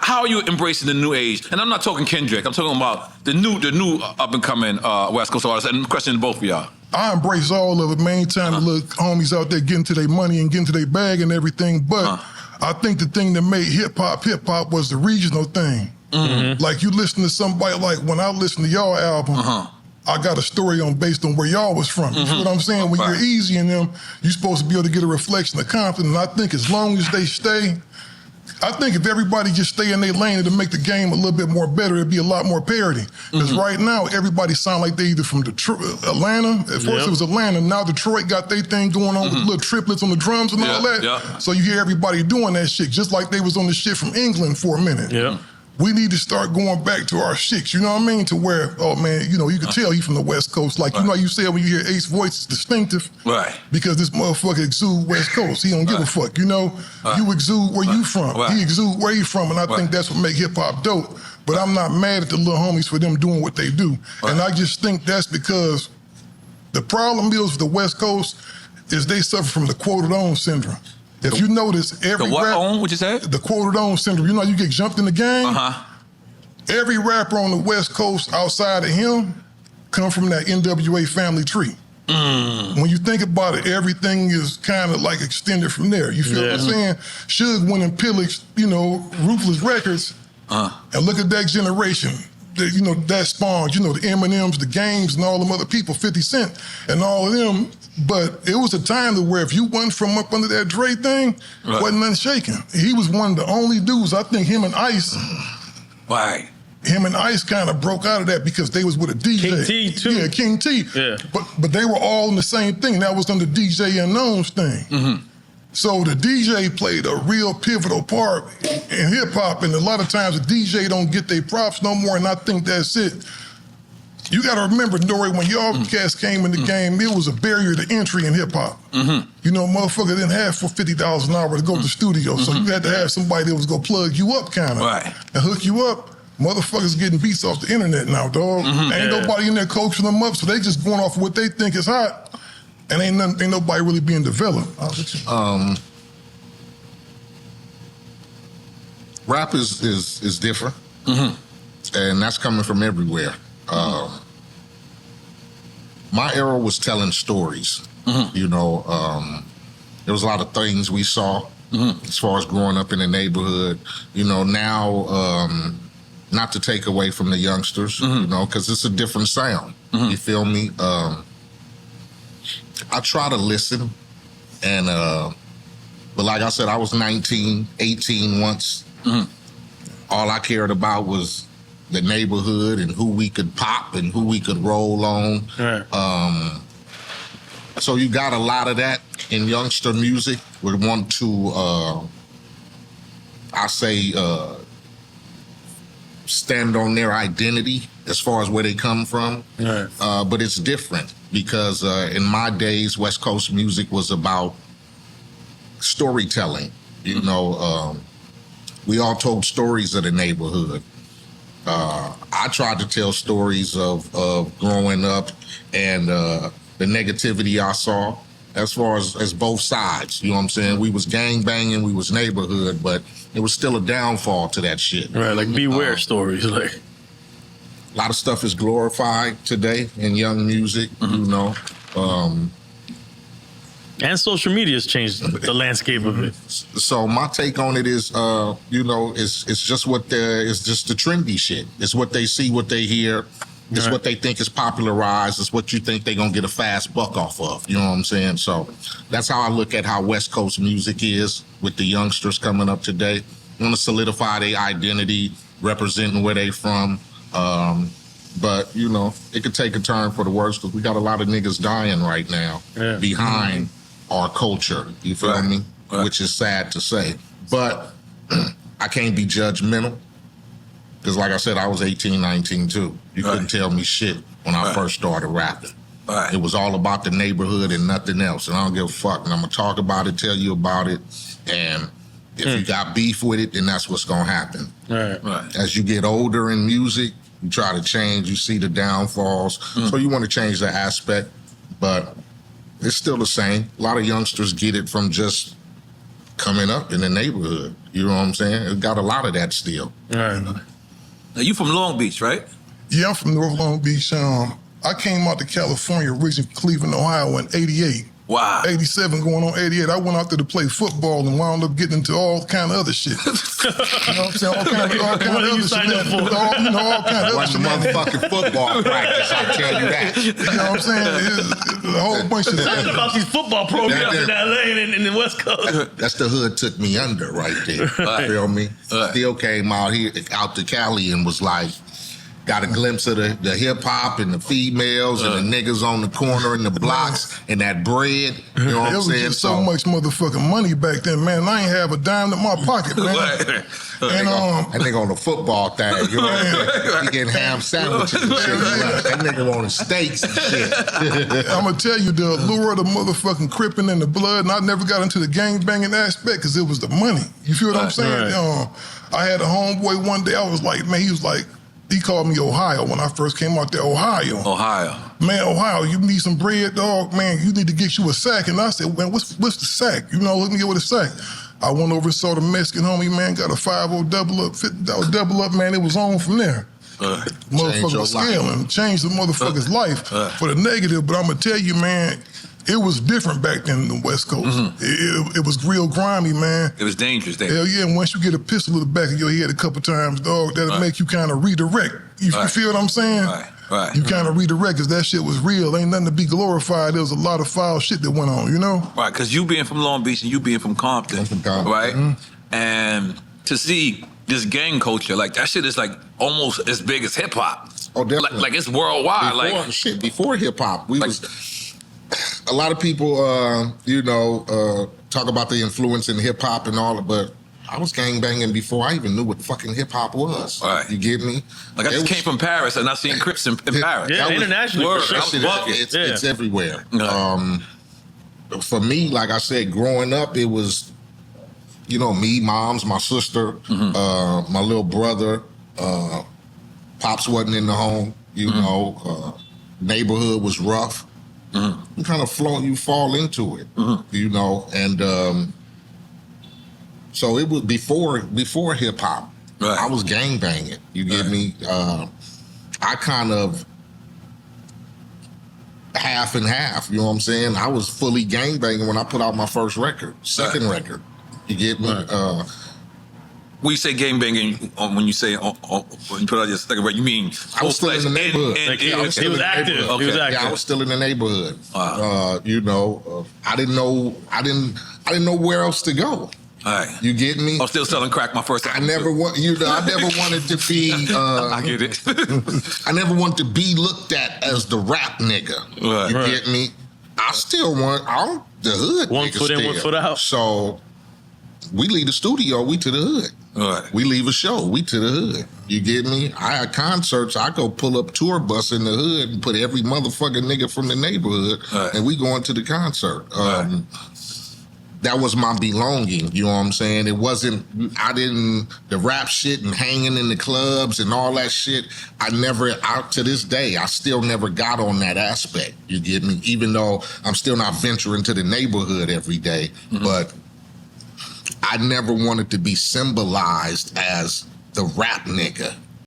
how are you embracing the new age? And I'm not talking Kendrick. I'm talking about the new up and coming West Coast artists. And question both of y'all. I embrace all of it, man. Anytime the little homies out there getting to their money and getting to their bag and everything. But I think the thing that made hip hop was the regional thing. Like you listen to somebody, like when I listen to y'all album, I got a story based on where y'all was from. You feel what I'm saying? When you're Easy and them, you're supposed to be able to get a reflection of Compton. And I think as long as they stay, I think if everybody just stay in their lane, it'll make the game a little bit more better. It'd be a lot more parity. Because right now, everybody sound like they either from Detroit, Atlanta. At first it was Atlanta. Now Detroit got their thing going on with little triplets on the drums and all that. So you hear everybody doing that shit, just like they was on the shit from England for a minute. We need to start going back to our shits, you know what I mean? To where, oh man, you know, you can tell he from the West Coast. Like, you know how you said when you hear Eight's voice, it's distinctive. Because this motherfucker exude West Coast. He don't give a fuck, you know? You exude where you from. He exude where he from, and I think that's what make hip hop dope. But I'm not mad at the little homies for them doing what they do. And I just think that's because the problem is with the West Coast is they suffer from the quoted on syndrome. If you notice, every the what on? What you say? The quoted on syndrome. You know how you get jumped in the game? Every rapper on the West Coast outside of him come from that NWA family tree. When you think about it, everything is kind of like extended from there. You feel what I'm saying? Suge went and pillaged, you know, Ruthless Records, and look at that generation. You know, that spawned, you know, the Eminems, the Games, and all them other people, 50 Cent, and all of them. But it was a time to where if you wasn't from up under that Dre thing, wasn't nothing shaking. He was one of the only dudes, I think him and Ice. Him and Ice kind of broke out of that because they was with a DJ. King T too. Yeah, King T. But they were all in the same thing. That was under DJ Unknown's thing. So the DJ played a real pivotal part in hip hop, and a lot of times the DJ don't get their props no more, and I think that's it. You gotta remember, N.O.R.E, when y'all cats came in the game, it was a barrier to entry in hip hop. You know, motherfucker didn't have for $50 an hour to go to the studio, so you had to have somebody that was gonna plug you up kind of and hook you up. Motherfuckers getting beats off the internet now, dog. Ain't nobody in there coaching them up, so they just going off of what they think is hot. And ain't nobody really being developed. Rap is different, and that's coming from everywhere. My era was telling stories. You know, there was a lot of things we saw as far as growing up in the neighborhood. You know, now, not to take away from the youngsters, you know, because it's a different sound. You feel me? I try to listen, and but like I said, I was 19, 18 once. All I cared about was the neighborhood and who we could pop and who we could roll on. So you got a lot of that in youngster music. We want to, I say, stand on their identity as far as where they come from. But it's different because in my days, West Coast music was about storytelling. You know, we all told stories of the neighborhood. I tried to tell stories of growing up and the negativity I saw as far as both sides. You know what I'm saying? We was gang banging, we was neighborhood, but it was still a downfall to that shit. Like beware stories. Like a lot of stuff is glorified today in young music, you know. And social media has changed the landscape of it. So my take on it is, you know, it's just it's just the trendy shit. It's what they see, what they hear. It's what they think is popularized. It's what you think they're gonna get a fast buck off of. You know what I'm saying? So that's how I look at how West Coast music is with the youngsters coming up today. Want to solidify their identity, representing where they from. But, you know, it could take a turn for the worse because we got a lot of niggas dying right now behind our culture, you feel me? Which is sad to say. But I can't be judgmental because like I said, I was 18, 19 too. You couldn't tell me shit when I first started rapping. It was all about the neighborhood and nothing else. And I don't give a fuck. And I'm going to talk about it, tell you about it. And if you got beef with it, then that's what's going to happen. As you get older in music, you try to change, you see the downfalls. So you want to change the aspect, but it's still the same. A lot of youngsters get it from just coming up in the neighborhood. You know what I'm saying? It got a lot of that still. Right. Now, you from Long Beach, right? Yeah, I'm from North Long Beach. I came out to California originally from Cleveland, Ohio in 88. Wow. 87 going on 88. I went out there to play football and wound up getting into all kind of other shit. You know what I'm saying? All kind of What other did you shit. sign up for? All kind of other Wasn't shit. motherfucking football practice, I tell you that. You know what I'm saying? It's a whole bunch of Talking about these football programs in Yeah. LA and in the West Coast. That's the hood took me under right there. Feel me? Right. Still came out here, out to Cali and was like, got a glimpse of the hip hop and the females and the niggas on the corner and the blocks and that bread. You know what It I'm was saying? just so much motherfucking money back then, man. I ain't have a dime in my pocket, man. And that nigga on the football thing, you know what I'm saying? He getting ham sandwiches and shit. That nigga wanted steaks and shit. I'm gonna tell you the allure of the motherfucking cripping and the blood, and I never got into the gang banging aspect because it was the money. You feel what I'm saying? Right. I had a homeboy one day. I was like, man, he called me Ohio when I first came out there. Ohio. Man, Ohio, you need some bread, dog. Man, you need to get you a sack. And I said, man, what's the sack? You know, let me get with a sack. I went over and saw the Mexican homie, man, got a 5-0 double up, $50 double up, man. It was on from there. Motherfucker was scaling, changed the motherfucker's life for the negative. But I'm gonna tell you, man, it was different back then in the West Coast. It was real grimy, man. It was dangerous. Hell yeah, and once you get a pistol in the back of your head a couple times, dog, that'll make you kind of redirect. You feel what I'm saying? Right. You kind of redirect because that shit was real. Ain't nothing to be glorified. There was a lot of foul shit that went on, you know? Right, because you being from Long Beach and you being from Compton, right? And to see this gang culture, like that shit is like almost as big as hip hop. Oh, definitely. Like it's worldwide. Before hip hop, a lot of people, talk about the influence in hip hop and all, but I was gang banging before I even knew what fucking hip hop was. Right. You get me? Like I just came from Paris and I seen Crips in Paris. Yeah, internationally. Word, For sure. It's everywhere. Yeah. For me, like I said, growing up, it was, me, moms, my sister, my little brother. Pops wasn't in the home. Neighborhood was rough. You kind of you fall into it, and so it was before hip hop. Right. I was gang banging. You get me? I kind of half and half. You know what I'm saying? I was fully gang banging when I put out my first record, second record. You get me? When you say gang banging, when you say when you put out your second record, you mean I was still in the neighborhood. He was active. Okay. He was active. Yeah, I was still in the neighborhood. Wow. I didn't know where else to go. All right. You get me? I'm still selling crack my first time. I never wanted to be. I get it. I never wanted to be looked at as the rap nigga. Right. You get me? I'm the hood. One nigga foot in, still. one foot out. So we leave the studio, we to the hood. Right. We leave a show, we to the hood. You get me? I had concerts, I go pull up tour bus in the hood and put every motherfucking nigga from the neighborhood, and we go into the concert. That was my belonging, you know what I'm saying? It wasn't, the rap shit and hanging in the clubs and all that shit, to this day, I still never got on that aspect, you get me? Even though I'm still not venturing to the neighborhood every day, but I never wanted to be symbolized as the rap nigga.